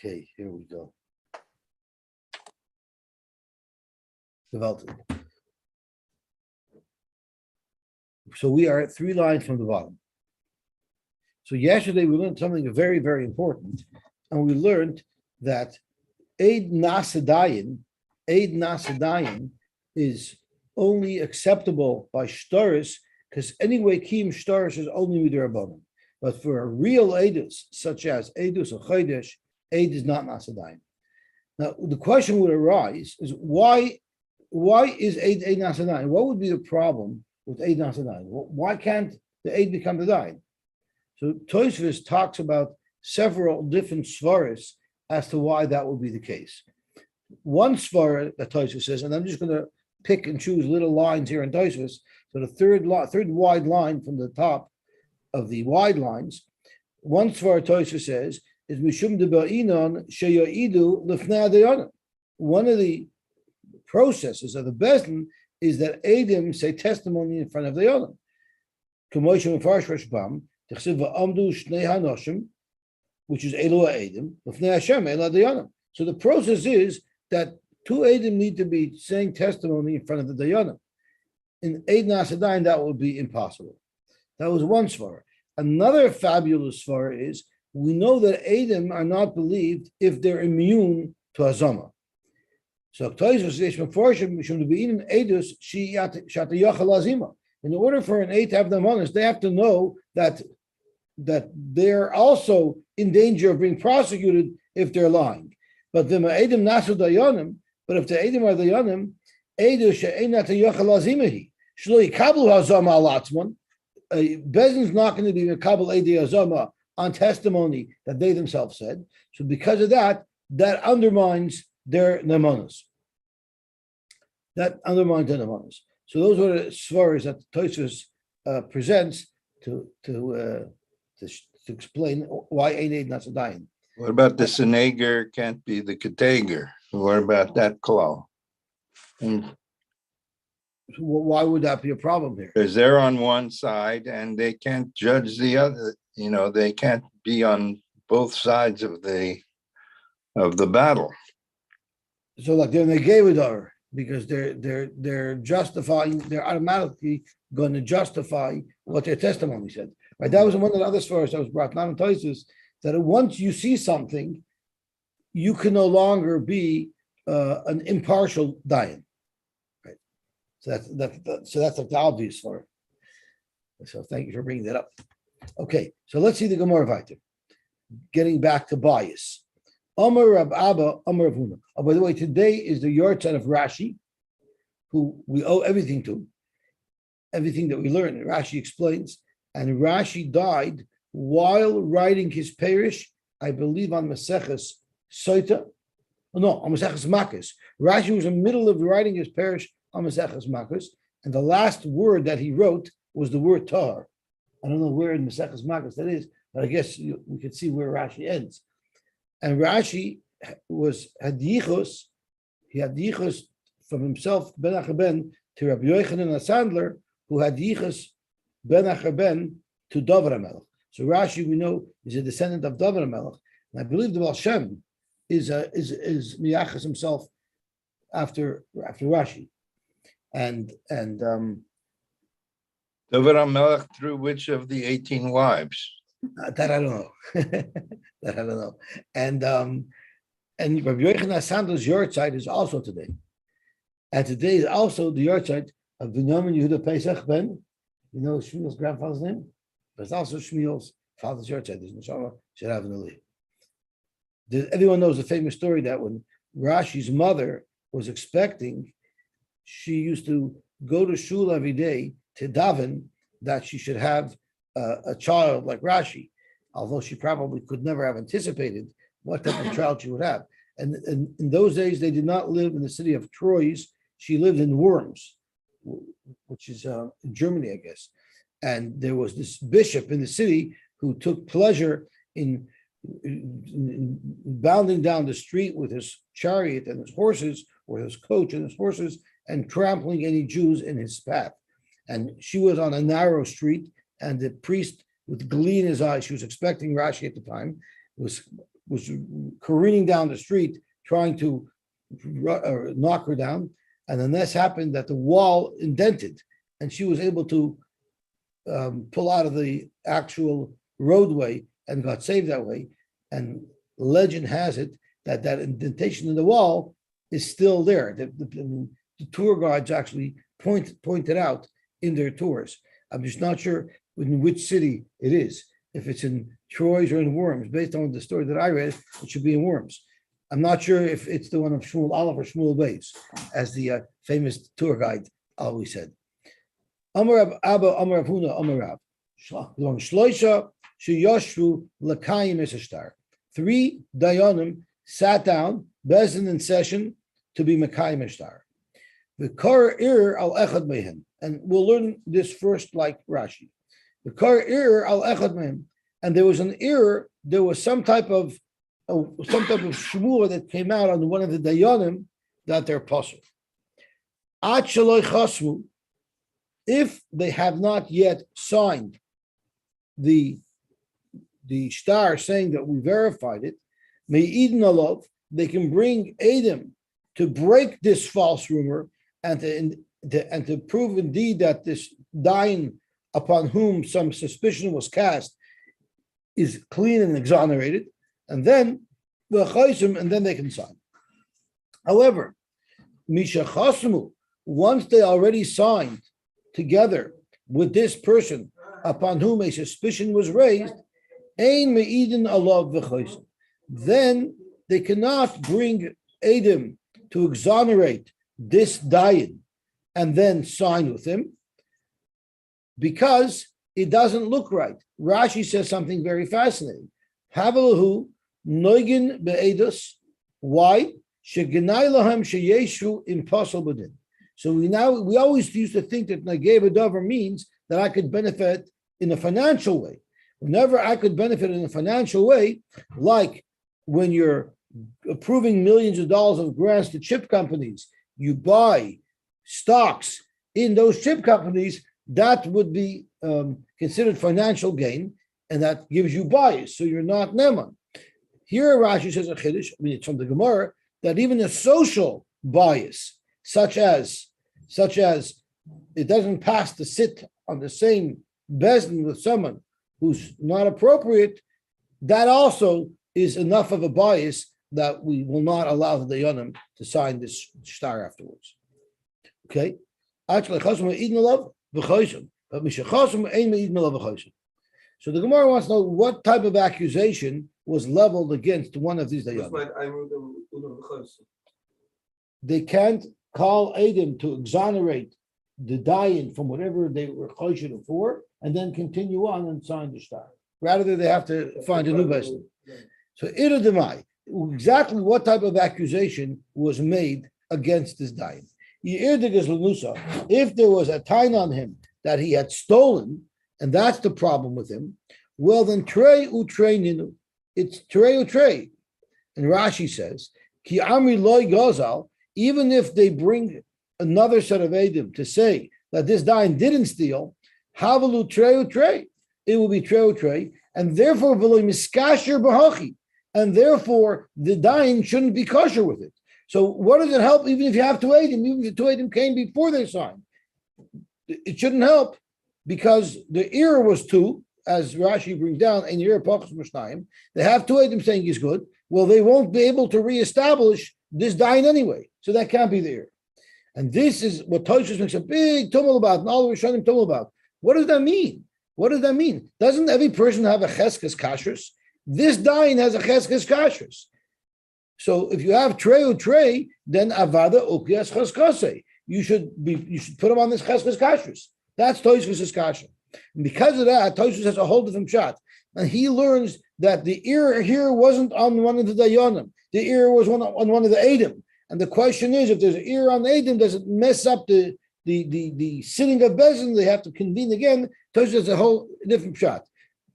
Okay, here we go. Geweldig. So we are at 3 lines from the bottom. So yesterday we learned something very, very important, and we learned that Eid Nasadayin is only acceptable by shtaris, because anyway, Kiyum shtaris is only midrabanan. But for a real Eidus, such as Eidus or Chodesh, Eid is not Nasadayin. Now, the question would arise is why is Eid Nasadayin? What would be the problem with Eid Nasadayin? Why can't the Eid become the Dayan? So Tosfos talks about several different svaras as to why that would be the case. One svara that Tosfos says, and I'm just going to pick and choose little lines here in Tosfos. So the third wide line from the top of the wide lines, one svara Tosfos says is Mishum de Ba'inon Sheyoidu Lefnei Dayanim. One of the processes of the Bezdin is that Eidim say testimony in front of the Dayanim. K'moishem Mefarish Rashbam, T'chsiv va'amdu Shnei Hanoshim, which is Elu Eidim, Lefnei Hashem Elu Dayanim. So the process is that 2 Eidim need to be saying testimony in front of the Dayanim. In Eid Nasadayin, that would be impossible. That was one svara. Another fabulous svara is we know that Eidim are not believed if they're immune to Hazama. So in order for an Eid to have them honest, they have to know that they're also in danger of being prosecuted if they're lying. But the Eidim nasu dayanim, but if the Eidim are dayanim, Eidu she'enat yochel azimahi shlo yikablu hazama al atzman. Bezdin's not going to be mekabel Eidei hazama on testimony that they themselves said. So because of that, that undermines their nemanos. So those are the svaras that Tosfos presents to explain why Eid Nasadayin. What about the Seneger can't be the Keteger? What about that claw? Why would that be a problem here? Because they're on one side and they can't judge the other. They can't be on both sides of the battle. So like they're Negevidar, because they're justifying, they're automatically going to justify what their testimony said. Right? That was one of the other stories that was brought down in Tosfos, that once you see something, you can no longer be an impartial dayan. Right? So that's like the obvious for it. So thank you for bringing that up. Okay, so let's see the Gemara Vayter. Getting back to bias. Amar Rab Abba, Amar Rav Huna. Oh, by the way, today is the yahrzeit of Rashi, who we owe everything to, everything that we learned. Rashi explains, and Rashi died while writing his parish, I believe on Maseches Soita. No, on Maseches Makos. Rashi was in the middle of writing his parish on Maseches Makos, and the last word that he wrote was the word Tahar. I don't know where in Maseches Makos that is, but I guess we could see where Rashi ends. And Rashi had yichus. He had yichus from himself, Ben Achaben, to Rabbi Yochanan Sandler, who had yichus Ben Achaben to David HaMelech. So Rashi, we know, is a descendant of David HaMelech, and I believe the Baal Shem is miyachas himself after Rashi, and David HaMelech through which of the 18 wives? That I don't know. That I don't know. And Rabbi Yochanan Sandler's yahrzeit is also today, and today is also the yahrzeit of Binyamin Yehuda Pesach Ben. You know Shmuel's grandfather's name, but it's also Shmuel's father's yahrzeit. There's Neshama should have an Ali. Everyone knows the famous story that when Rashi's mother was expecting, she used to go to shul every day to daven that she should have a child like Rashi, although she probably could never have anticipated what type of child she would have. And in those days, they did not live in the city of Troyes. She lived in Worms, which is in Germany, I guess. And there was this bishop in the city who took pleasure in bounding down the street with his chariot and his horses, or his coach and his horses, and trampling any Jews in his path. And she was on a narrow street, and the priest, with glee in his eyes, she was expecting Rashi at the time, was was careening down the street trying to knock her down. And then this happened that the wall indented and she was able to pull out of the actual roadway and got saved that way. And legend has it that that indentation in the wall is still there. The tour guides actually pointed out in their tours. I'm just not sure in which city it is. If it's in Troyes or in Worms, based on the story that I read, it should be in Worms. I'm not sure if it's the one of Shmuel Aleph or Shmuel Beis, as the famous tour guide always said. Amar Rav Abba, Amar Rav Huna, Amar Rav. Shloisha sheyoshvu l'kayim esashtar. 3 dayanim sat down, bezin in session, to be Mekayim Eshtar. The Kar Ir al Echad Mehem. And we'll learn this first like Rashi. The Kar Ir al Echad Mehem. And there was an error, there was some type of shmua that came out on one of the dayanim that they're puzzled. Ad shaloi chasmu, if they have not yet signed the shtar saying that we verified it, me'idin alav, they can bring Adam to break this false rumor and to prove indeed that this dayan upon whom some suspicion was cast is clean and exonerated, and then they can sign. However, misha chasmu, once they already signed together with this person upon whom a suspicion was raised, ein me'idin alav v'chaysim, then they cannot bring Adam to exonerate this dayan and then sign with him because it doesn't look right. Rashi says something very fascinating. Havalahu noigin be'edus. Why? Shegenai lahem sheyeshu impossible b'din. So we always used to think that nagei b'davar means that I could benefit in a financial way. Whenever I could benefit in a financial way, like when you're approving millions of dollars of grants to chip companies, you buy stocks in those chip companies, that would be considered financial gain, and that gives you bias, so you're not neman. Here Rashi says a chiddush, it's from the Gemara, that even a social bias, such as it doesn't pass to sit on the same bezdin with someone who's not appropriate, that also is enough of a bias that we will not allow the dayanim to sign this shtar afterwards. Okay? But so the Gemara wants to know what type of accusation was leveled against one of these dayanim. They can't call Adam to exonerate the dayan from whatever they were choshen for, and then continue on and sign the shtar. Rather, they have to find a new bezdin. So, irademai, exactly what type of accusation was made against this dayan? If there was a tain on him that he had stolen, and that's the problem with him, well then trei utrei ninu. It's trei utrei. And Rashi says, Ki amri loy gozal, even if they bring another set of Adam to say that this dayan didn't steal, havalu trei utrei. It will be trei utrei, and therefore v'lo miskasher b'hachi. And therefore the dayan shouldn't be kosher with it. So what does it help even if you have two Adam, even if the two Adam came before they signed? It shouldn't help because the error was 2, as Rashi brings down, and the pachas mishnayim. They have two Adam saying he's good. Well, they won't be able to reestablish this dayan anyway. So that can't be the error. And this is what Tosfos makes a big tumult about, and all the Rishonim tumult about. What does that mean? What does that mean? Doesn't every person have a cheskes kashrus? This dayan has a cheskes kashrus. So if you have trei, then avada ukias cheskase. You should put him on this cheskes kashrus. That's Tosfos' kasha. And because of that, Tosfos has a whole different shot. And he learns that the error here wasn't on one of the dayanim. The error was on one of the Adam. And the question is, if there's an error on Adam, does it mess up the sitting of Bezin? They have to convene again. Tosfos has a whole different shot.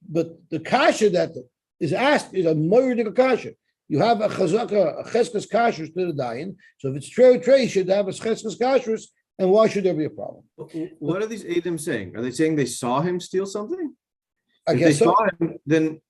But the kasha that is asked is a moiridik kasha. You have a chazaka, a cheskes kashrus to the dayan. So if it's trei, you should have a cheskes kashrus, and why should there be a problem? What are these Adam saying? Are they saying they saw him steal something? I If guess they so. saw him, then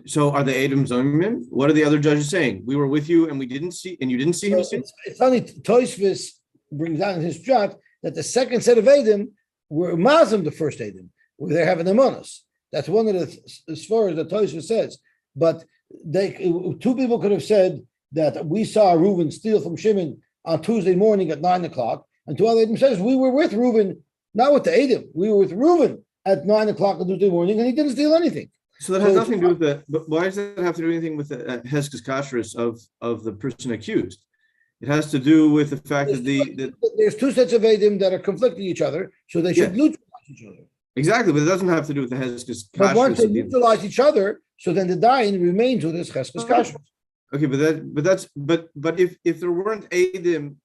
So are the Edom Zomim? What are the other judges saying? We were with you and we didn't see, and you didn't see him. It's funny. Tosfos brings down in his chart that the second set of Edom were Mazim, the first Edom, where they're having amonos. That's one of the svaras that Tosfos says. But two people could have said that we saw Reuben steal from Shimon on Tuesday morning at 9:00, and two other Edom says we were with Reuben, not with the Edom. We were with Reuben at 9:00 on Tuesday morning, and he didn't steal anything. So that has nothing to do with the. But why does that have to do anything with the Heskes Kashrus of the person accused? It has to do with the fact that there's two sets of Edom that are conflicting each other, so they should neutralize each other. Exactly, but it doesn't have to do with the Heskes Kashrus. But once they neutralize each other, so then the dying remains with this Heskes Kashrus. Okay, but if there weren't Edom,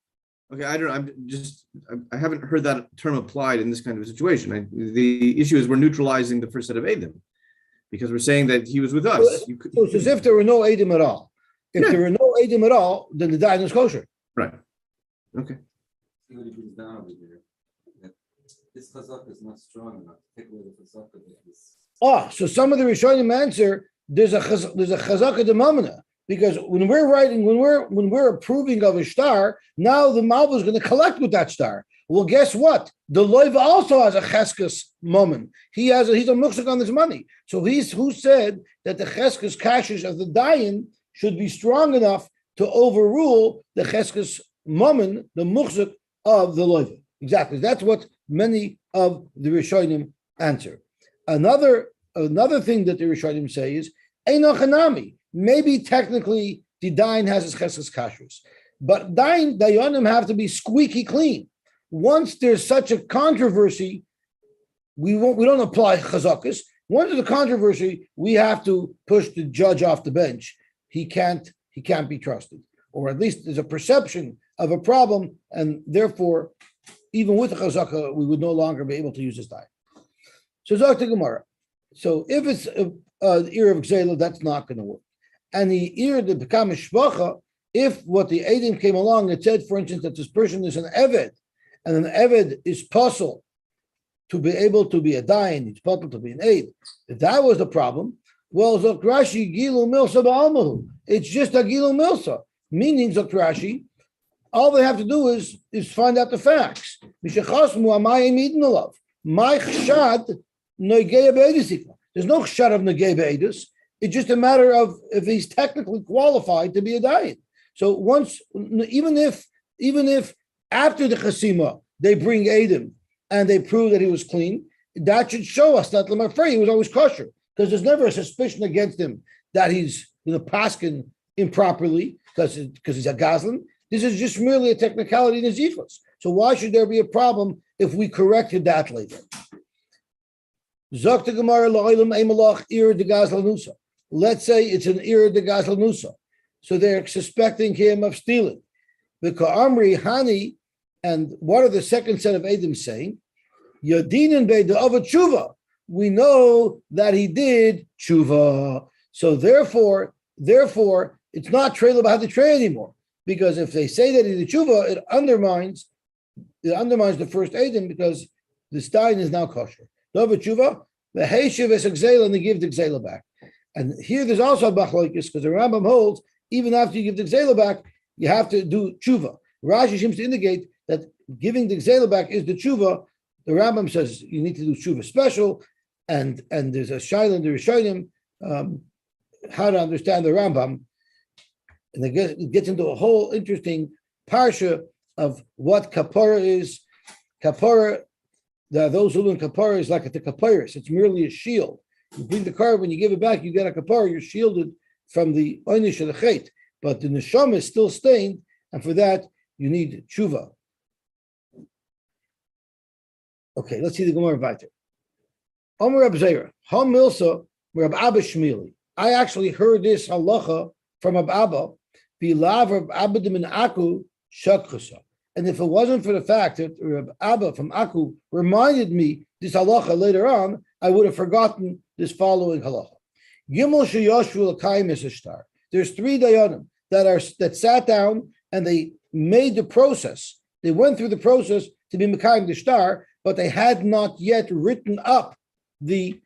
okay, I don't know. I haven't heard that term applied in this kind of a situation. The issue is we're neutralizing the first set of Edom, because we're saying that he was with us. So it's as if there were no Edom at all. If there were no Edom at all, then the dying is kosher. Right. Okay. See what he brings down over here. That this chazak is not strong enough to take away the chazak of this. So some of the Rishonim answer there's a chazak of the mamana, because when we're approving of a star, now the Malva is going to collect with that star. Well, guess what? The loiva also has a cheskes moment. He's a muksuk on this money. So who said that the cheskes kashrus of the dayan should be strong enough to overrule the cheskes moment, the muksuk of the loiva. Exactly. That's what many of the Rishonim answer. Another thing that the Rishonim say is eino chanami. Maybe technically the dayan has his cheskes kashrus, but dayanim have to be squeaky clean. Once there's such a controversy, we don't apply chazakas. Once there's a controversy, we have to push the judge off the bench. He can't be trusted, or at least there's a perception of a problem, and therefore, even with the chazaka, we would no longer be able to use this dayan. So Zok the Gemara. So if it's the ear of Gzela, that's not going to work. And the ear that become a shvacha, if what the Edom came along and said, for instance, that this person is an Eved, and an Eved is puzzled to be able to be a dayan, it's puzzled to be an Eid. If that was the problem, well, Zok Rashi, Gilu Milsa Ba'almahu. It's just a Gilu Milsa. Meaning, Zok Rashi, all they have to do is find out the facts. Mishachasmu amayim eden alav. My chshad negei be'edusika. There's no chshad of negei be'edus. It's just a matter of if he's technically qualified to be a dayan. So even if after the chasima they bring Edom and they prove that he was clean, that should show us that Lamafrei he was always kosher, because there's never a suspicion against him that he's paskin improperly because he's a gazlan. This is just merely a technicality in his yichus. So why should there be a problem if we corrected that later? Zok the Gemara la'olam eimalach ir de gazlanusa. Let's say it's an ir de gazlanusa. So they're suspecting him of stealing. The Ka'amri Hani, and what are the second set of Edom saying? Yadinin be'da of a tshuva. We know that he did tshuva. So therefore, it's not trei l'bahad trei anymore. Because if they say that he did tshuva, it undermines the first Edom, because the stein is now kosher. Dov tshuva, the heishiv es gzela, and they give the gzela back. And here there's also a bachloikis, because the Rambam holds even after you give the gzela back, you have to do tshuva. Rashi seems to indicate that giving the gzela back is the tshuva. The Rambam says you need to do tshuva special, and there's a shaila in the Rishonim how to understand the Rambam, and it gets into a whole interesting parsha of what kapara is. Kapara, those who learn kapara is like the kaparis. It's merely a shield. You bring the card, when you give it back, you get a kapara. You're shielded from the oynish of the chait, but the neshama is still stained, and for that you need tshuva. Okay, let's see the Gemara weiter. Omer Reb Zera, Ha Milsa, Reb Abba Shmili. I actually heard this halacha from Reb Abba, Bilav Reb Abba de Min Aku Shakchasa. And if it wasn't for the fact that Reb Abba from Aku reminded me this halacha later on, I would have forgotten this following halacha. Gimel sheyashvu l'kayim esashtar. There's three dayanim that sat down and they made the process. They went through the process to be mekayim the star, but they had not yet written up the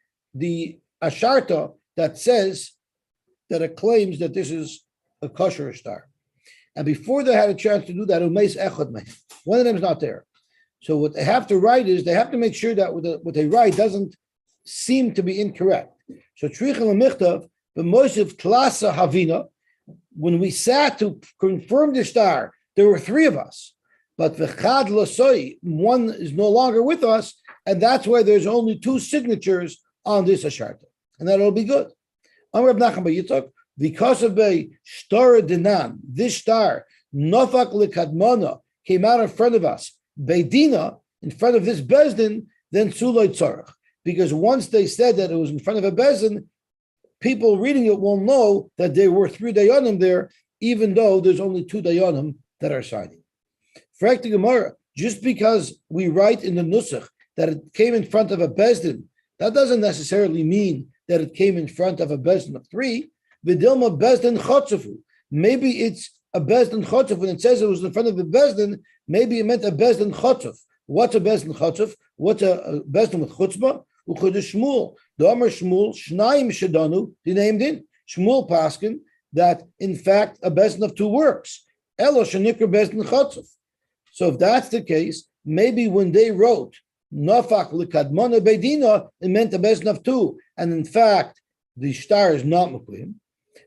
asharta that says that it claims that this is a kosher star. And before they had a chance to do that, one of them is not there. So what they have to write is they have to make sure that what they write doesn't seem to be incorrect. So when we sat to confirm the star, there were three of us, but one is no longer with us, and that's why there's only two signatures on this asharta, and that'll be good. Because of a star dinan, this star nofak lekadmona came out in front of us, beidina in front of this bezdin, then sulay tzarach. Because once they said that it was in front of a bezdin, people reading it will know that there were three dayanim there, even though there's only two dayanim that are signing. Frak the Gemara, just because we write in the nusach that it came in front of a bezdin, that doesn't necessarily mean that it came in front of a bezdin of three. Vidilma bezdin chotzefu. Maybe it's a bezdin chotzef. When it says it was in front of a bezdin, maybe it meant a bezdin chotzef. What's a bezdin chotzef? What's a bezdin with chutzpah? Uchodesh Shmuel. The Amar Shmuel, Shnaim Shadanu, he named in. Shmuel Paskin, that in fact a bezdin of two works. Elo shenikra bezdin chotzef. So if that's the case, maybe when they wrote Nafak Likadmona Beidina, it meant a bezdin of two. And in fact, the star is not Muklim.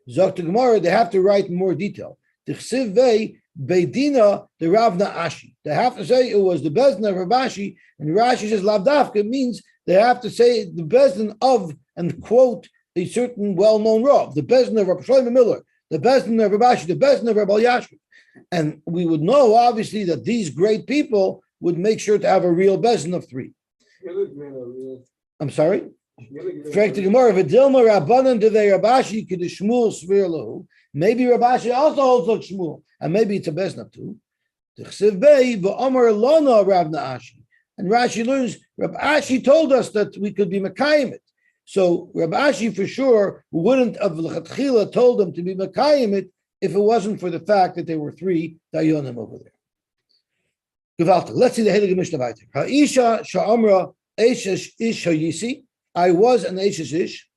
Zok to Gemara, they have to write more detail. Tichsiv Vei Beidina the Ravna Ashi. They have to say it was the bezdin of Rabashi, and Rashi says Lavdafka means they have to say the bezdin of and quote a certain well-known Rav, the bezdin of Rabbi Shlomo Miller, the bezdin of Rabashi, the bezdin of Rabbi Yashua. And we would know obviously that these great people would make sure to have a real bezdin of three. I'm sorry. Maybe Rabashi also holds like Shmuel, and maybe it's a bezdin of two. And Rashi learns, Rab Ashi told us that we could be Mekayim it. So Rab Ashi for sure wouldn't have L'chatchila told them to be Mekayim it if it wasn't for the fact that there were three Dayonim over there. Let's see the Heilige Mishnah weiter. Ha'isha sha'amra eshesh ish ha'yisi. I was an eshesh ish.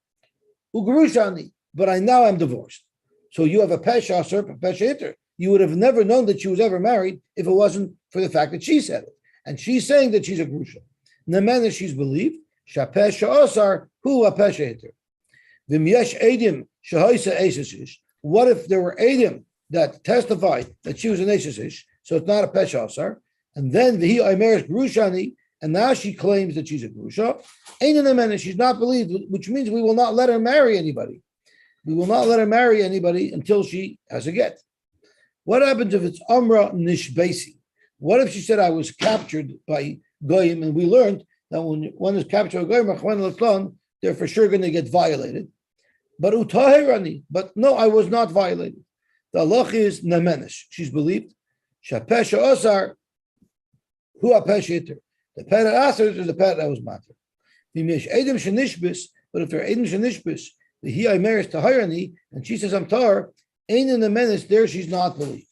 Ugerushani. But I now am divorced. So you have a pesha asur, a pesha hitter. You would have never known that she was ever married if it wasn't for the fact that she said it. And she's saying that she's a grusha. Nemena, she's believed. Shapesha osar, hu a pesha hitter. V'myesh edim shahoisa eshesh ish. What if there were edim that testified that she was an eshesh ish? So it's not a pesha osar. And then v'hi aimeres grushani, and now she claims that she's a grusha. Ein nemena, she's not believed, which means we will not let her marry anybody. We will not let her marry anybody until she has a get. What happens if it's Amra Nishbesi? What if she said, I was captured by Goyim, and we learned that when one is captured by Goyim, they're for sure going to get violated. But Utahirani, but no, I was not violated. The halach is Nemenish. She's believed. Shapesha Osar, Hu Apesha Iter. The pet Asar is the pet that was matter. Vimish Edim Shanishbis, but if they're Edim Shanishbis, the Hi Imeris Tahirani, and she says, I'm Tar, Ein in the menace, there she's not believed.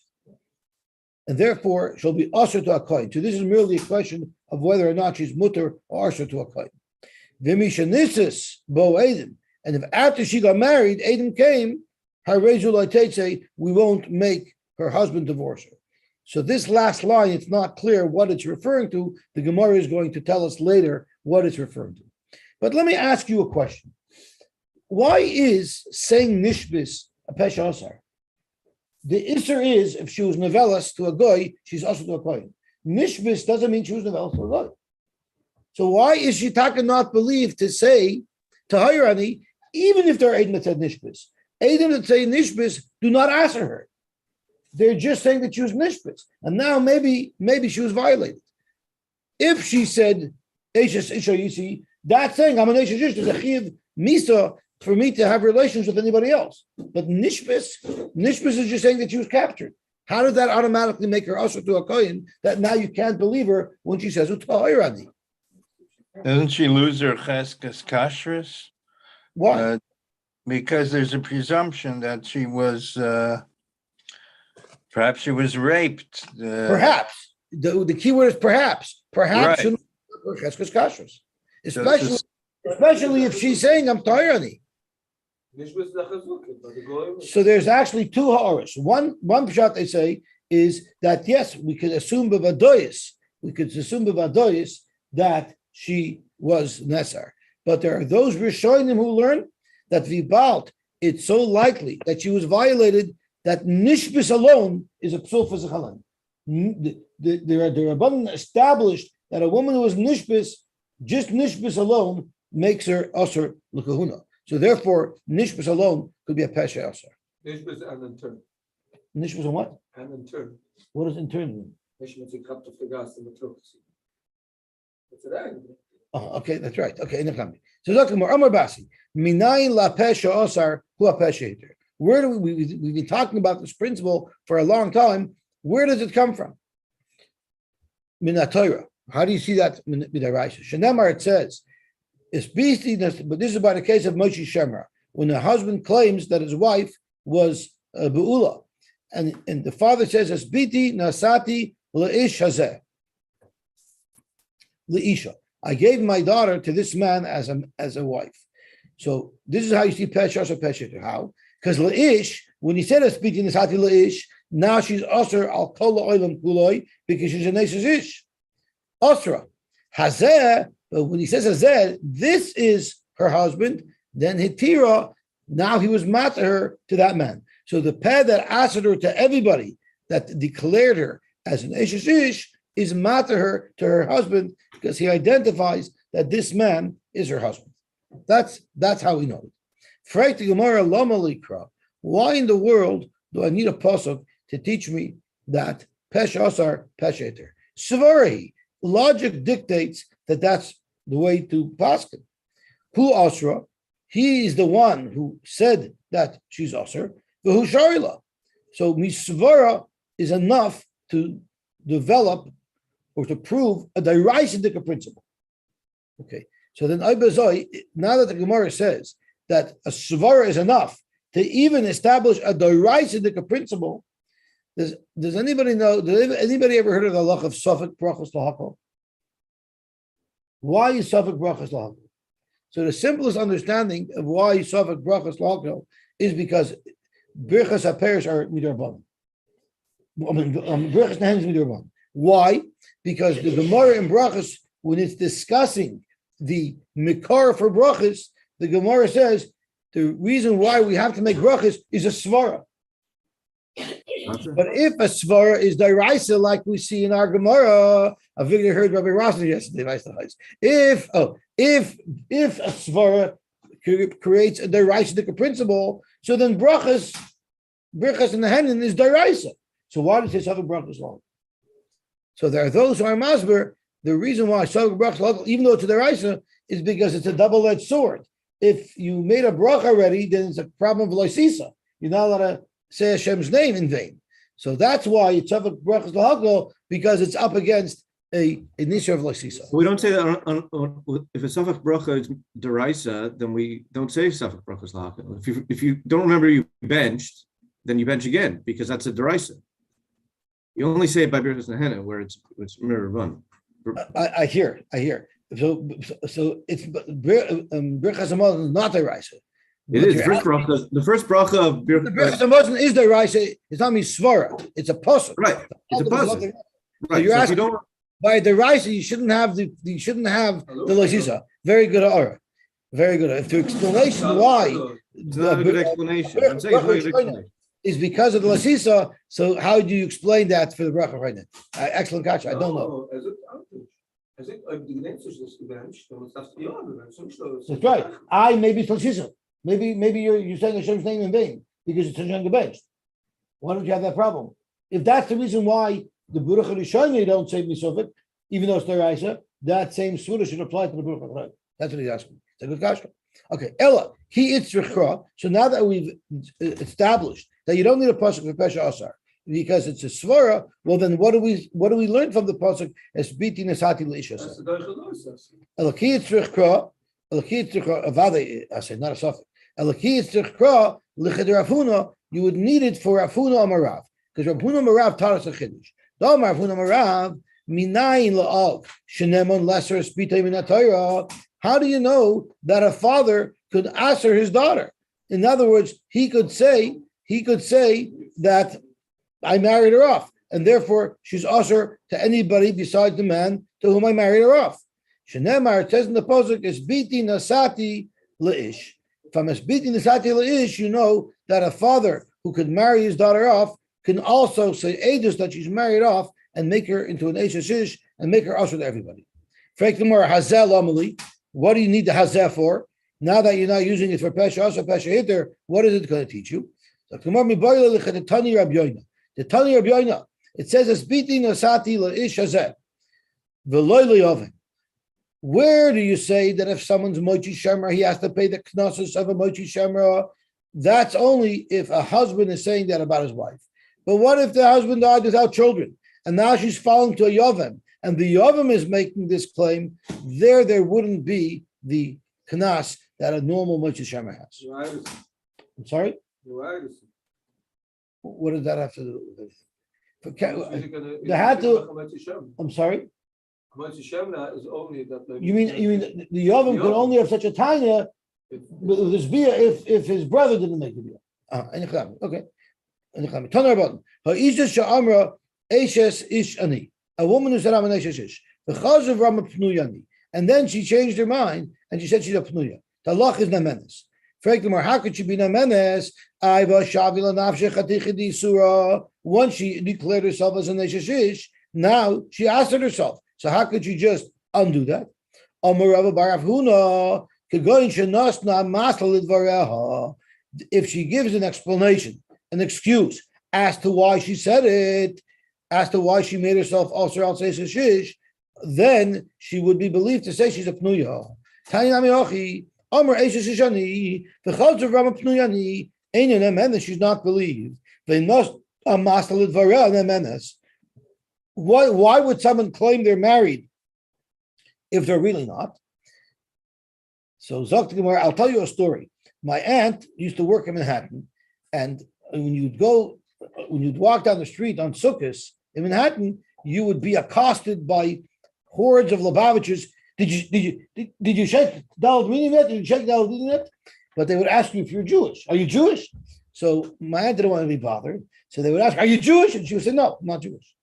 And therefore, she'll be usher to a kohen. So this is merely a question of whether or not she's mutter or usher to a kohen. V'mishanisis bo Adam. And if after she got married, Adam came, say we won't make her husband divorce her. So this last line, it's not clear what it's referring to. The Gemara is going to tell us later what it's referring to. But let me ask you a question. Why is saying nishbis a pesha asar? The isser is if she was novellas to a goy, she's also to a kohen. Nishbis doesn't mean she was novellas to a goy. So why is she taka not believed to say to Hayrani, even if there are Eidim that said nishbis? Eidim that say nishbis do not answer her. They're just saying that she was nishbis. And now maybe she was violated. If she said Eishes Isha Yisi, that's saying I'm an Eishes Ish, there's a chiv misa for me to have relations with anybody else. But nishbis is just saying that she was captured. How did that automatically make her usher to a kohen that now you can't believe her when she says utahirani? Doesn't she lose her cheskes kashrus? Why? Because there's a presumption that she was, perhaps she was raped. Perhaps. The key word is perhaps. Perhaps Right. Cheskes kashrus. Especially if she's saying I'm tyranny. So there's actually two ha'aros. One pshat they say is that yes, we could assume b'vadoyis. We could assume b'vadoyis that she was Nesar. But there are those Rishonim who learn that Vibalt, it's so likely that she was violated that Nishbis alone is a psul for Zechalan. The Rabbanan established that a woman who is Nishbis, just Nishbis alone, makes her Asr L'kahuna. So therefore, Nishbis alone could be a Pesha Asr. Nishbis and in turn. Nishbis on what? And in turn. What does in turn mean? Nishbis in cup of the gas in the trucks. That's it. Oh, okay, that's right. Okay, so Dr. Amar Basi, Minayin la Pesha Asr hu a Pesha Heter. Where do we've been talking about this principle for a long time? Where does it come from? Minatayra. How do you see that? Midaraisa. Shenemar, it says, it's beastie, but this is about the case of Moshe Shemra, when the husband claims that his wife was Be'ula. And the father says, Esbiti nasati le'ish hazeh. Le'isha. I gave my daughter to this man as a wife. So this is how you see Pesha or Pesha. How? Because le'ish, when he said Esbiti nasati le'ish, now she's Asr al kol oilam kuloi because she's a Nesis ish. Asra. Hazeh, but when he says Hazeh, this is her husband, then Hitira, now he was mad to her to that man. So the peh that asked her to everybody that declared her as an Eshes ish is mad to her husband because he identifies that this man is her husband. That's how we know it. Freit the Gemara lama likra. Why in the world do I need a pasuk to teach me that Pesh Asar Pesh Eter? Svarhi. Logic dictates that that's the way to paskin. Who Asra? He is the one who said that she's Asr. Who Sharila? So Misvara is enough to develop or to prove a deraisidic principle. Okay. So then now that the Gemara says that a svara is enough to even establish a deraisidic principle, does anybody know? Does anybody ever heard of the halach of Safek brachos lahakol? Why is Safek brachos lahakol? So the simplest understanding of why Safek brachos lahakol is because birchas haperish are midarban. Birchas nehenim is midarban. Why? Because the Gemara in brachos, when it's discussing the mikar for brachos, the Gemara says the reason why we have to make brachos is a svara. But if a svara is deraisa, like we see in our Gemara, I think I heard Rabbi Rosner yesterday. If a svara creates a deraisa principle, so then brachas in the henin is deraisa. So why does it say brachas long? So there are those who are masber. The reason why savik brachas long, even though it's a deraisa, is because it's a double-edged sword. If you made a bracha already, then it's a problem of loisisa. You're not allowed to say Hashem's name in vain. So that's why it's Safek brachas lahakol, because it's up against a nisha of loisisa. We don't say that if a Safek bracha is deraisa, then we don't say Safek brachas lahakol. If you don't remember you benched, then you bench again because that's a deraisa. You only say it by birchas nehena where it's mirror run. I hear. So it's birchas hamazon is not deraisa. It is the first bracha of the birchas hamazon is deraisa. It's not svara. It's a pasuk. Right. It's a pasuk. Right. So you're asking, don't by deraisa you shouldn't have the loisisa. Very good aura. Very good. If the explanation why it's not a good explanation. I'm saying it's not a good explanation. Is because of the lasisa. So how do you explain that for the bracha right now? Excellent catch. I don't know. That's right. Maybe it's lasisa. Maybe you're saying Hashem's name in vain because it's on the bench. Why don't you have that problem? If that's the reason why the Baruch HaRishon don't say misofik, even though it's deraisa, that same surah should apply to the Baruch HaRishon. That's what he's asking. It's a good question. Okay, Ella, he itzrichra. So now that we've established that you don't need a pasuk for Pesha Asar because it's a svara, well then what do we learn from the pasuk as biti nesati leisha? Ella, he itzrichra. Ella, he itzrichra. Avade, I said not a suffix. Ella, he itzrichra lichad Rafuna. You would need it for Rafuna Amarav because Rafuna Amarav taught us a chiddush. Damar Rafuna Amarav minayin la'av shenemon lesser spitay minatayra. How do you know that a father could answer his daughter? In other words, he could say that I married her off, and therefore she's usher to anybody besides the man to whom I married her off. Shenemar, it says in the pasuk, is biti nasati leish. From es biti nasati leish, you know that a father who could marry his daughter off can also say edus that she's married off and make her into an ish and make her usher to everybody. What do you need the hazeh for? Now that you're not using it for pesha asa pesha hitter, what is it going to teach you? The Tani Rabbi Yoina, it says es biti nasati leish hazeh v'loy li'oven. Where do you say that if someone's mochi shemra, he has to pay the knossos of a mochi shemra? That's only if a husband is saying that about his wife. But what if the husband died without children, and now she's falling to a yovem, and the yovem is making this claim? There wouldn't be the knas that a normal mochi shemra has. I'm sorry. What does that have to do with it? They had to. I'm sorry. Is only that. You mean the Yavim could only have such a tanya if his brother didn't make the deal? Okay. A woman who said I'm an ish, and then she changed her mind and she said she's a pnuya. The loch is namenes. How could she be namenes? Once she declared herself as an ish, now she asked herself. So how could you just undo that? If she gives an explanation, an excuse as to why she said it, as to why she made herself also al shish, then she would be believed to say she's a pnuya. She's not believed. Why would someone claim they're married if they're really not? So Zok Gemara, I'll tell you a story. My aunt used to work in Manhattan, and when you'd walk down the street on Sukkot in Manhattan, you would be accosted by hordes of Lubavitchers. Did you check Daled Minim yet? Did you check Daled Minim yet? But they would ask you if you're Jewish. Are you Jewish? So my aunt didn't want to be bothered. So they would ask, are you Jewish? And she would say, no, I'm not Jewish.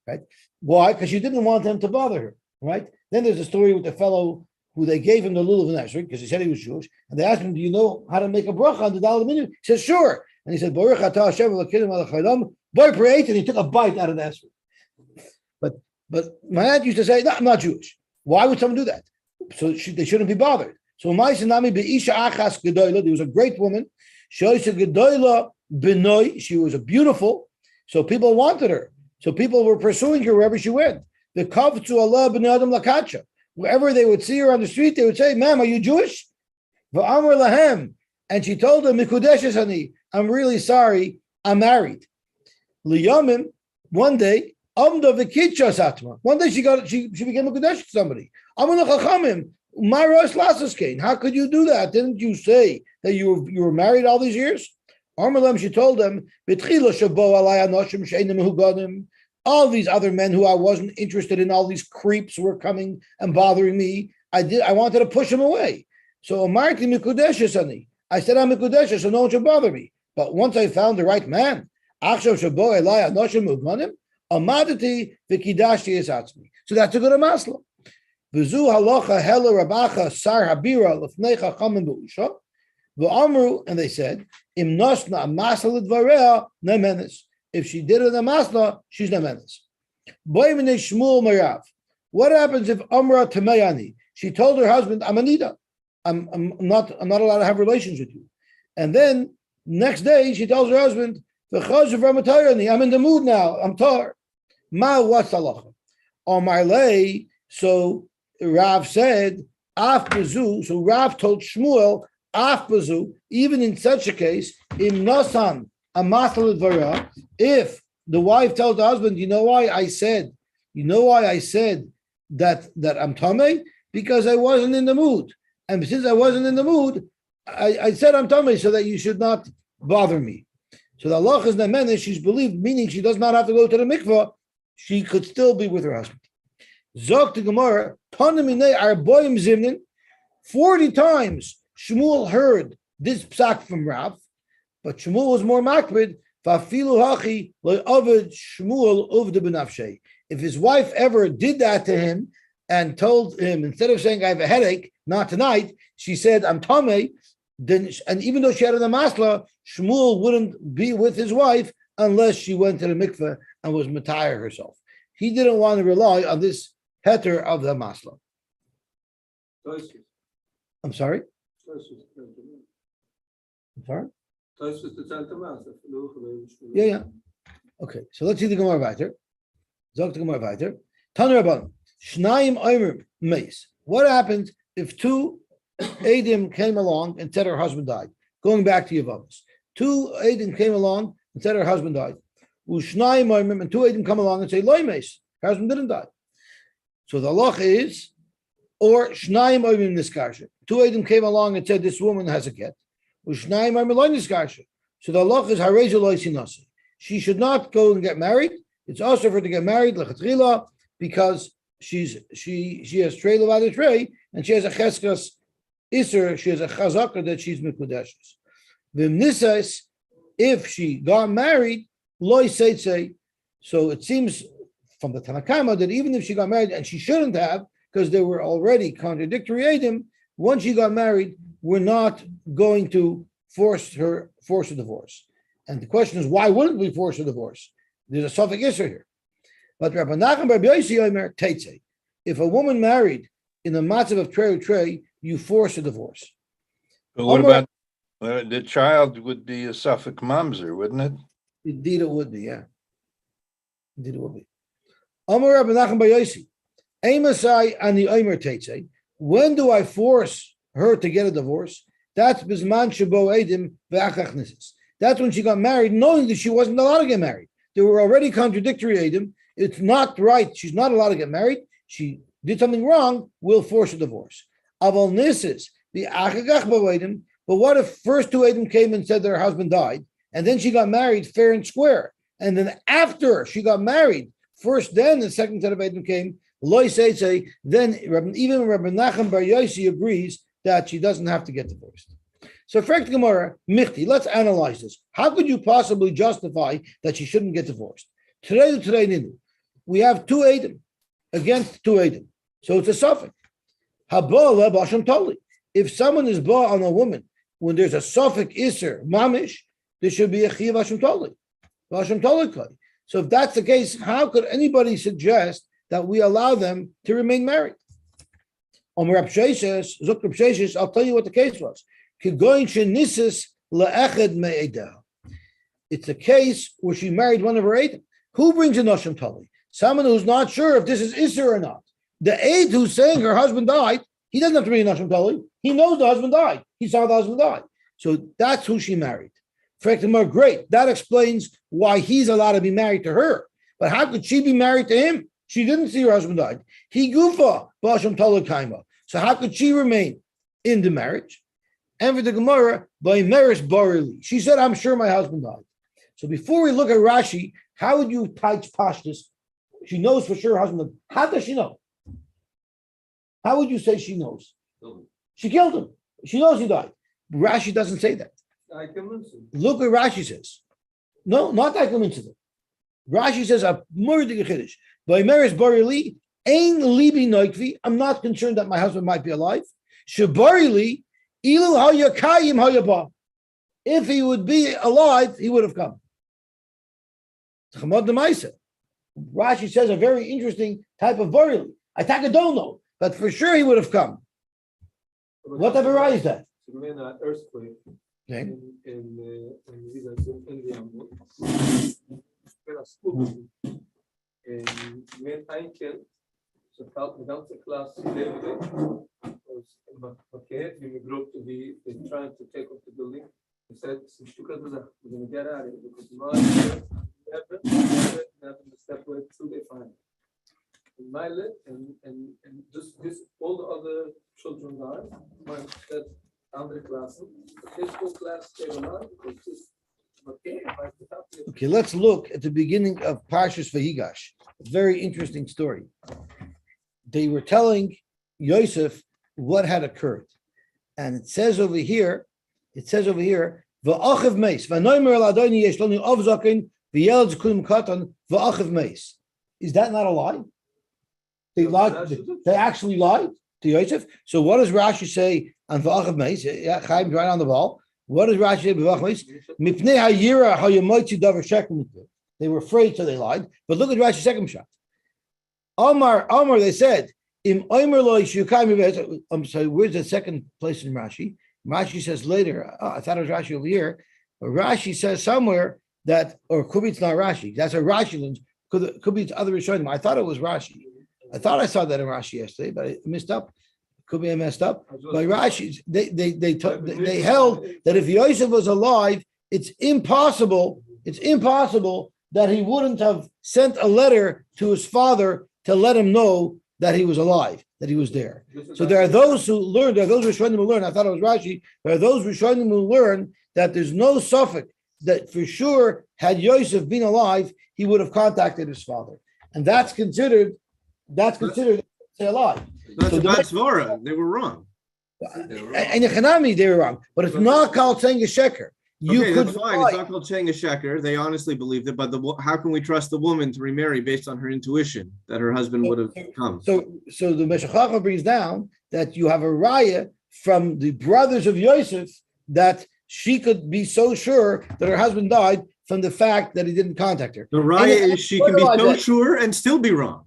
Right? Why? Because she didn't want them to bother her. Right? Then there's a story with the fellow who they gave him the lulav and esrog because he said he was Jewish, and they asked him, "Do you know how to make a bracha on the daled minim?" He said, "Sure." And he said, "Baruch atah Hashem Elokeinu melech haolam, boy prayed," and he took a bite out of the esrog. But my aunt used to say, "No, I'm not Jewish." Why would someone do that? So they shouldn't be bothered. So my sinami be'isha achas gedola. There was a great woman. She was a gedola benoy. She was a beautiful. So people wanted her. So people were pursuing her wherever she went. The kav to Allah b'nei adam lakacha. Wherever they would see her on the street, they would say, "Ma'am, are you Jewish?" V'amar lahem, and she told them, "Mikudeshes ani, I'm really sorry, I'm married." Liyamim, one day, amda v'kitcha satma. One day she became a kudesh to somebody. Amar lachachamim, maros lasaskein. How could you do that? Didn't you say that you were married all these years? Amar lahem, she told them, "B'tchila shabo alay anoshim she'enim mehugadim." All these other men who I wasn't interested in, all these creeps were coming and bothering me. I wanted to push them away. So Amarti Mikudeshes ani. I said I'm Mikudeshes, so no one should bother me. But once I found the right man, Achshav Shabo Elai Anoshim Uganim, Amadati Vikidashti Esatzmi. So that's a good amasla. Vizu halacha hela rabacha sar habira lefnecha chamen beusha. V'amru, and they said, Im nosna amasla lidvarea nemenes. If she did it in the masla, she's nemenes. Boy minei Shmuel Marav. What happens if Amra Tameyani? She told her husband, "I'm Anita. I'm not allowed to have relations with you." And then next day she tells her husband, "I'm in the mood now. I'm tar." Ma what's halacha? On my lay. So Rav said, "Af bezu." So Rav told Shmuel, "Af bezu." Even in such a case, im nasan. If the wife tells the husband, you know why I said that I'm tamei? Because I wasn't in the mood. And since I wasn't in the mood, I said I'm tamei so that you should not bother me. So the Allah is nemeneh, she's believed, meaning she does not have to go to the mikvah. She could still be with her husband. Zok to Gemara, 40 times Shmuel heard this psak from Rav, but Shmuel was more makbid. Vafilu hachi lo'ovid Shmuel uvda b'nafshei. If his wife ever did that to him and told him, instead of saying I have a headache, not tonight, she said I'm tamei. Then, and even though she had a masla, Shmuel wouldn't be with his wife unless she went to the mikveh and was matayar herself. He didn't want to rely on this heter of the masla. I'm sorry. I'm sorry. Yeah. Okay, so let's see the Gemara weiter. Zog the Gemara weiter. Taner Rabban, Shnayim Omer Meis. What happened if two Adim came along and said her husband died? Going back to Yavamas. Two Adim came along and said her husband died. Shnayim Omer, and two Adim come along and say Loy Meis. Her husband didn't die. So the halacha is, or Shnayim Omer Niskarsha. Two Adim came along and said this woman has a get. Shnayim Omer Loy Niskarsha. So the halacha is Hareza Loy Sinasi. She should not go and get married. It's also for her to get married, lechatchila, because she has trei levada trei, and she has a cheskas iser, she has a chazaka that she's mikudeshes. V'nisas, if she got married, loy seitze. So it seems from the Tanakama that even if she got married, and she shouldn't have, because they were already contradictory edim, once she got married, we're not going to force a divorce. And the question is, why wouldn't we force a divorce? There's a suffix issue here. But Rabbi Nachman Bar Yosy Omer Teitze. If a woman married in the matzav of trei, you force a divorce. But what about the child would be a suffix mamzer, wouldn't it? Indeed it would be, yeah. Indeed it would be. Omer Rabbi Nachman Bar Yosy. Emasai ani Omer Teitze. When do I force her to get a divorce? That's bisman shabo edim ve'achach nisis. That's when she got married, knowing that she wasn't allowed to get married. There were already contradictory edim. It's not right. She's not allowed to get married. She did something wrong. We'll force a divorce. Aval nisis the achagach edim. But what if first two edim came and said their husband died, and then she got married fair and square, and then after she got married, first then the second set of edim came. Loy say then even Rabbi Nachman Bar Yosy agrees that she doesn't have to get divorced. So, Frank Gemara, Michti, let's analyze this. How could you possibly justify that she shouldn't get divorced? Today, we have two Edom against two Edom. So it's a suffix. Habala b'asham toli. If someone is ba on a woman, when there's a suffix iser, mamish, there should be a chiv b'asham toli. B'asham toli. So if that's the case, how could anybody suggest that we allow them to remain married? I'll tell you what the case was. It's a case where she married one of her Eidim. Who brings a Noshim Tali? Someone who's not sure if this is Isser or not. The Eid who's saying her husband died, he doesn't have to bring a Noshim Tali. He knows the husband died. He saw the husband die. So that's who she married. Great. That explains why he's allowed to be married to her. But how could she be married to him? She didn't see her husband died. He gufa b'asham tali kaima. So how could she remain in the marriage? And for the Gemara, by Meris Barili, she said, I'm sure my husband died. So before we look at Rashi, how would you touch Pashtus? She knows for sure her husband died. How does she know? How would you say she knows? She killed him. She knows he died. Rashi doesn't say that. Look what Rashi says. No, not that coincidence. Rashi says, a murder chiddush. By Meris Barili, Ein libi noikvi. I'm not concerned that my husband might be alive. Shabarili, ilu hayakayim hayaba. If he would be alive, he would have come. Rashi says a very interesting type of barili. I don't know, but for sure he would have come. What type of raya is that? Earthquake Okay. in India. Met ein Kind, so fällt die ganze Klasse David was okay, we grew up to be trying to take off the building. He said, we're going to get out of here because never step away till they find it. In my lit and just this all the other children died. My said andere Klassen. His whole class came alive because this. Okay, let's look at the beginning of Parshas Vayigash. A very interesting story. They were telling Yosef what had occurred. And it says over here It says over here, v'achiv meis, v'noimer el adoni yesh loni av zaken, v'yelad zekunim katan, v'achiv meis. Is that not a lie? They lied. They actually lied to Yosef. So what does Rashi say on v'achiv meis? Yeah, Chaim's right on the ball. What does Rashi say v'achiv meis? Mipnei hayira hayamoitzi davar shekem. They were afraid, so they lied. But look at Rashi's second shot. Omar, they said, Im Omer lo yishukayim. I'm sorry, where's the second place in Rashi? Rashi says later, I thought it was Rashi over here, but Rashi says somewhere that, or could be it's not Rashi. That's a Rashi learns. Could be it's other Rishonim. I thought it was Rashi. I thought I saw that in Rashi yesterday, but I messed up. Could be I messed up. But Rashi, they held that if Yosef was alive, it's impossible that he wouldn't have sent a letter to his father to let him know that he was alive, that he was there. So there are those who learn, there are those Rishonim who learn, I thought it was Rashi, there are those Rishonim who learn that there's no suffix that for sure, had Yosef been alive, he would have contacted his father. And that's considered say a lie. That's a bad svara. They were wrong. And in Hanami, they were wrong. But it's not called saying a sheker. That's fine. It's not called saying a sheker. They honestly believed it, but how can we trust the woman to remarry based on her intuition that her husband would have come? So the Meshachach brings down that you have a raya from the brothers of Yosef that she could be so sure that her husband died from the fact that he didn't contact her. The raya is she can be so sure and still be wrong.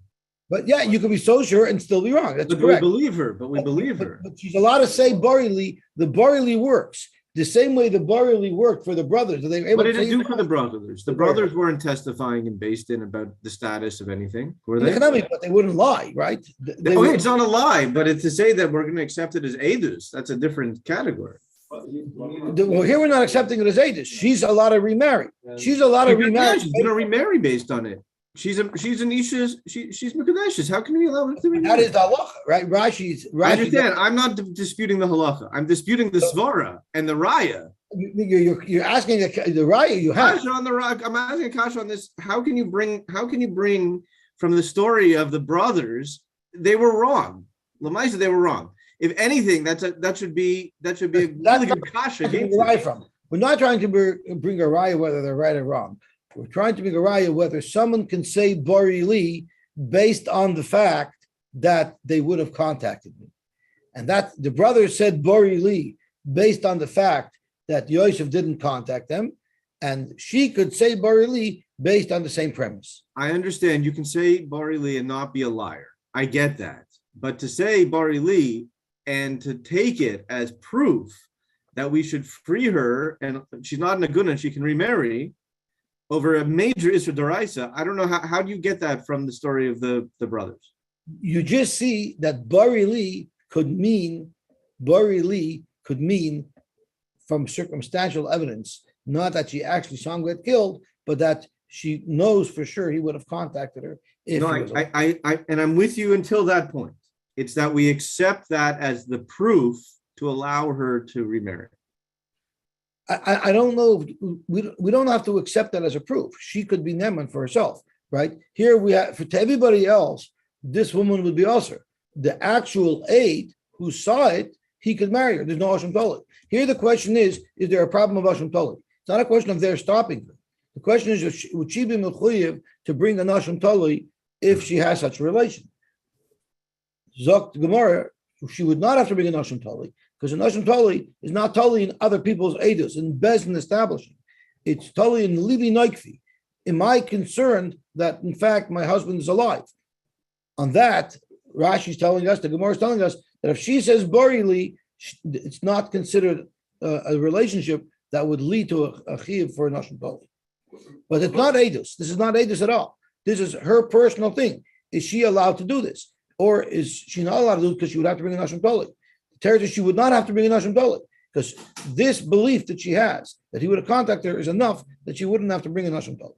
But yeah, you can be so sure and still be wrong. That's correct. We believe her, but we believe her. But she's allowed to say Borili. The Borili works. The same way the Borili worked for the brothers. They were able what did it do for the brothers? The brothers weren't testifying and based in about the status of anything, were they? But they wouldn't lie, right? It's not a lie, but it's to say that we're going to accept it as edus. That's a different category. Well, here we're not accepting it as edus. She's allowed to remarry. She's allowed to remarry. She's going to remarry based on it. She's an Isha, she's Mekadeshes. How can we allow her to remarry? That is the halacha, right? I understand. I'm not disputing the halacha. I'm disputing the svara and the raya. You're asking the raya you have. Kasha on the rock. I'm asking Kasha on this. How can you bring from the story of the brothers? They were wrong. Lamaisa, they were wrong. If anything, that should be a really good Kasha. We're not trying to bring a raya whether they're right or wrong. We're trying to make a raya whether someone can say Bari Li based on the fact that they would have contacted me. And that the brothers said Bari Li based on the fact that Yosef didn't contact them. And she could say Bari Li based on the same premise. I understand you can say Bari Li and not be a liar. I get that. But to say Bari Li and to take it as proof that we should free her and she's not in a good and she can remarry over a major Isra Doraisa, I don't know how do you get that from the story of the brothers? You just see that Bari Li could mean from circumstantial evidence, not that she actually saw him get killed, but that she knows for sure he would have contacted her. And I'm with you until that point. It's that we accept that as the proof to allow her to remarry. I don't know. We don't have to accept that as a proof. She could be Neman for herself, right? Here we have, to everybody else, this woman would be also. The actual aide who saw it, he could marry her. There's no Asham Toli. Here the question is there a problem of Asham Toli? It's not a question of their stopping her. The question is, would she be mechuyev to bring an Asham Toli if she has such a relation? Zok Gemara, she would not have to bring an Asham Toli, because an Asham Toli is not Toli in other people's edus, in Bezin establishing. It's Toli in Livi Noikfi. Am I concerned that, in fact, my husband is alive? On that, Rashi's telling us, the Gemara is telling us, that if she says Borili, it's not considered a relationship that would lead to a chiyuv for an Asham Toli. But it's not edus. This is not edus at all. This is her personal thing. Is she allowed to do this? Or is she not allowed to do it because she would have to bring an Asham Toli? The territory, she would not have to bring an Asham Toli, because this belief that she has, that he would have contacted her, is enough that she wouldn't have to bring an Asham Toli.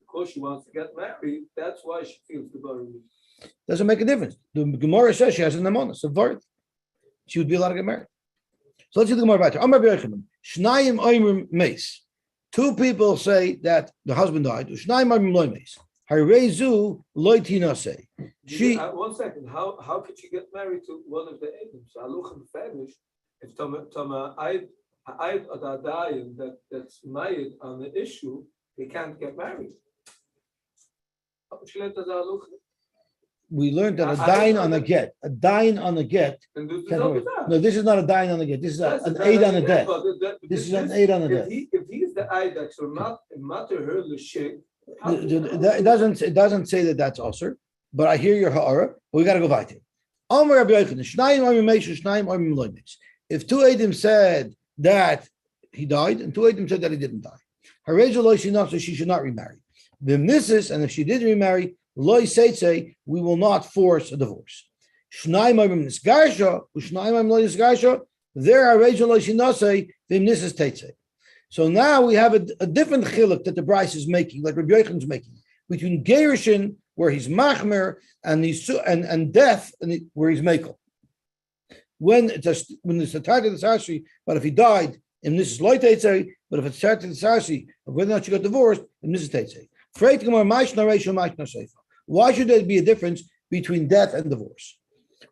Because she wants to get married, that's why she feels the burden. Doesn't make a difference. The Gemara says she has an amonis, a vart. She would be allowed to get married. So let's see the Gemara back. Shnayim oimrim meis. Two people say that the husband died. Shnayim oimrim lo meis. Harezu loitinase. She 1 second. How could she get married to one of the Edom? So Aluchem Fanish, if Tama Eid Adadayan that's married on the issue, they can't get married. we learned that a dine on a get, no, this is not a dine on a get. This is an aid on a debt. This is an aid on a debt. If he's the aid that will not matter her l'shik, It doesn't say that that's usher, but I hear your ha'ara. We got to go weiter. If two Eidim said that he died and two Eidim said that he didn't die, so she should not remarry. And if she did remarry, we will not force a divorce. There are so now we have a different chiluk that the Bryce is making, like Rabbi Yochanan is making, between Gerushin, where he's machmer, and death, where he's mekel. When it's a target of the Sarsi, but if he died, and this is loy teitzei, but if it's target of the Sarsi, of whether or not she got divorced, and this is teitzei. Why should there be a difference between death and divorce?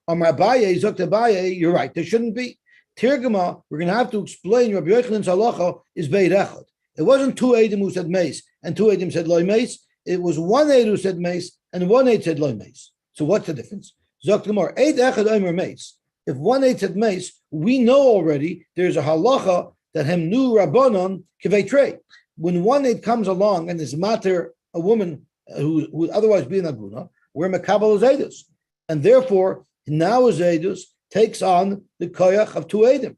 Amar Abaye, Zokta Abaye, you're right, there shouldn't be. Tirgama, we're going to have to explain Rabbi Yochanan's halacha is beid echad. It wasn't two Eidim who said mace and two Eidim said loy mace. It was one Eid who said mace and one Eid said loy mace. So what's the difference? Zok Gemara, Eid echad omer mace. If one Eid said mace, we know already there's a halacha that hem nu rabbanon kivei trei. When one Eid comes along and is matter a woman who would otherwise be an aguna, we're mekabel Eidus, and therefore now Eidus takes on the koyach of two Eidim.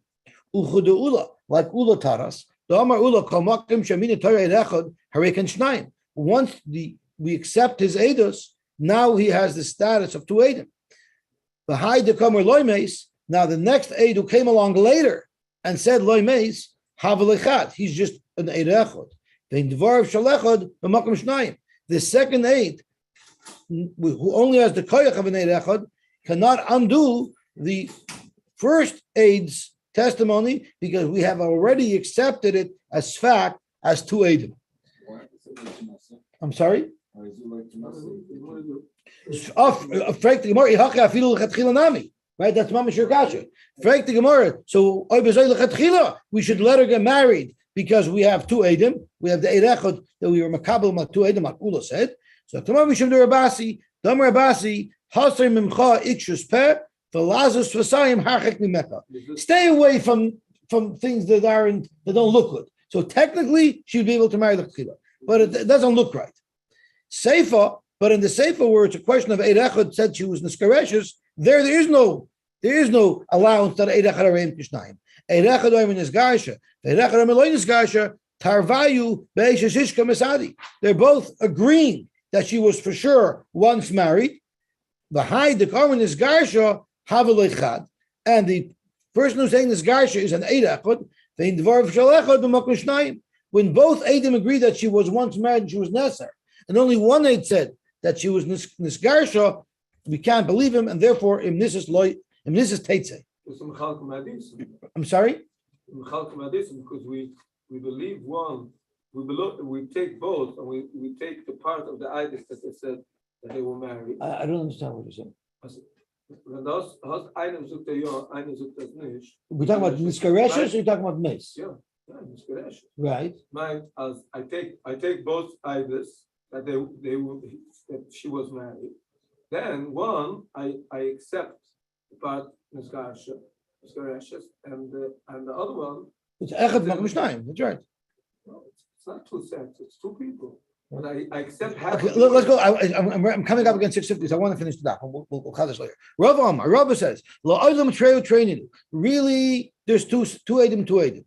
Uchudu like ula taras. The Amar ula kalmakim shamina Torah echad harikan shnayim. Once we accept his Eidus, now he has the status of two Eidim. The high dekomer loy meis. Now the next Eid who came along later and said loy meis havelechat. He's just an Eid echad. The dvar shalechad b'makom shnayim. The second Eid, who only has the koyach of an Eid echad, cannot undo the first Eid's testimony because we have already accepted it as fact as two Eidim. I'm sorry? Right, that's Mama Shirkasha. Frank the Gemara. So we should let her get married because we have two Eidim. We have the Eid Echad that we were makabel ma two Eidim, like Ula said. So Tamar Mishum de Rabasi, Damar Rabasi, Hasar Mimcha Ikshus Peh. Stay away from things that don't look good. So technically, she'd be able to marry the Chila, but it doesn't look right. Seifa, but in the Seifa where it's a question of Eid Echad said she was Niskareshus, there is no allowance that Eid Echad Areim Kishnayim. Eid Echad Areim Nisgarsha, Eid Echad Areim Eloi Nisgarsha, Tarvayu Beishashishka Mesadi. They're both agreeing that she was for sure once married. The high the Karman Nisgarsha. And the person who's saying this garsha is an Eid Echad. When both Eidim agree that she was once married and she was Neser, and only one Eid said that she was Nisgarsha, we can't believe him, and therefore Imnisis Teitzei. I'm sorry? Because we believe one, we take both, and we take the part of the Eid that they said that they were married. I don't understand what you're saying. We're talking about Niskareshes or you're talking about Mace? Yeah, Niskareshes. Right. Mine, as I take both idols that that she was married. Then one, I accept the part Niskareshes, and the other one. It's Echad Makom Shnayim. That's right. No, it's not two sets. It's two people. And I accept half. Okay, let's go. I'm coming up against 650, so I want to finish the doc. We'll call this later. Rav says, really, there's two Eidim, two Eidim.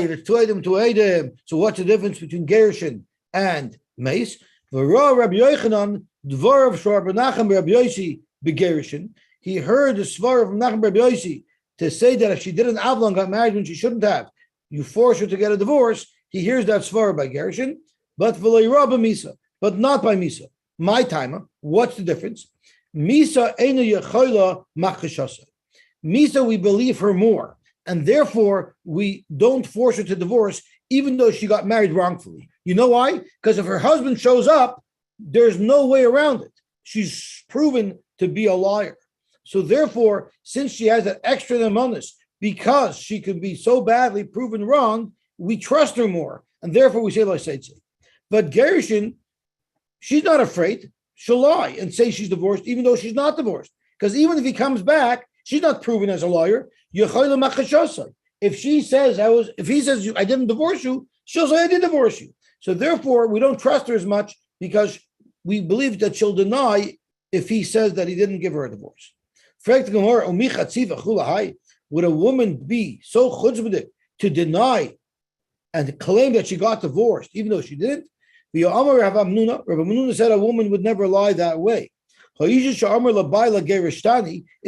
If it's two Eidim, two Eidim, so what's the difference between Gerushin and Mace? Rabbi Yochanan, Dvar of Shor Benachem Rabbi Yosy beGerushin. He heard the Svar of Menachem Rabbi Yosy to say that if she did an Avlon, got married when she shouldn't have, you force her to get a divorce. He hears that Svar by Gerushin. But Misa, but not by Misa. My timer, what's the difference? Misa ena yechola machashasa. Misa, we believe her more, and therefore we don't force her to divorce, even though she got married wrongfully. You know why? Because if her husband shows up there's no way around it. She's proven to be a liar. So therefore, since she has that extra nemanus, because she could be so badly proven wrong, we trust her more, and therefore we say lo seitze. But Gerushin, she's not afraid. She'll lie and say she's divorced, even though she's not divorced. Because even if he comes back, she's not proven as a liar. If he says I didn't divorce you, she'll say I did divorce you. So therefore, we don't trust her as much because we believe that she'll deny if he says that he didn't give her a divorce. Would a woman be so chutzpahdik to deny and claim that she got divorced, even though she didn't? Rabbi Menuna said a woman would never lie that way. If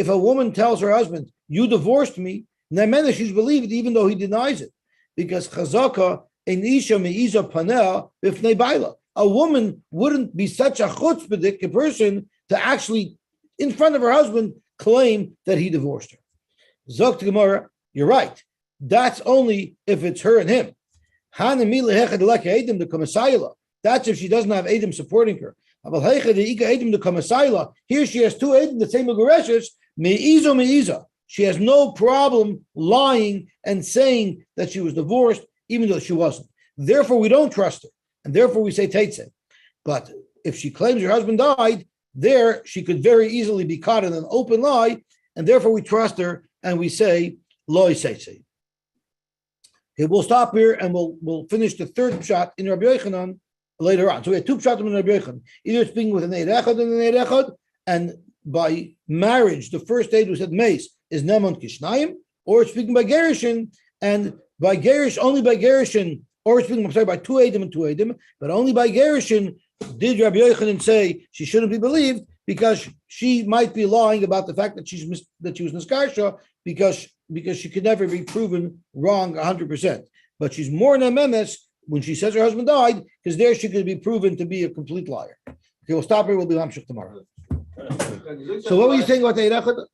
a woman tells her husband, you divorced me, she's believed even though he denies it. Because chazaka in isha me'iza panel b'fnei baila. A woman wouldn't be such a chutzpahdik person to actually, in front of her husband, claim that he divorced her. Zok Gemara, you're right. That's only if it's her and him. That's if she doesn't have Edom supporting her. Here she has two Edom, the same Megureshes, me'iza. She has no problem lying and saying that she was divorced, even though she wasn't. Therefore, we don't trust her. And therefore, we say Teitze. But if she claims her husband died, there she could very easily be caught in an open lie, and therefore we trust her and we say Lo Seitze. Okay, we'll stop here and we'll finish the third shot in Rabbi Yochanan later on. So we had two shots in Rabbi Yochanan, either speaking with an Eid Echad and an Eid Echad, and by marriage, the first aid was said Meis is Nemon Kishnayim, or speaking by Gerushin, and by Gerush, only by Gerushin, or speaking, by two Eidim and two Eidim, but only by Gerushin did Rabbi Yochanan say she shouldn't be believed because she might be lying about the fact that she was Niskarsha because she could never be proven wrong 100%. But she's more than Memes when she says her husband died, because there she could be proven to be a complete liar. Okay, we'll stop here. We'll be Lamshuk tomorrow. So what were you saying about the Eid Echad?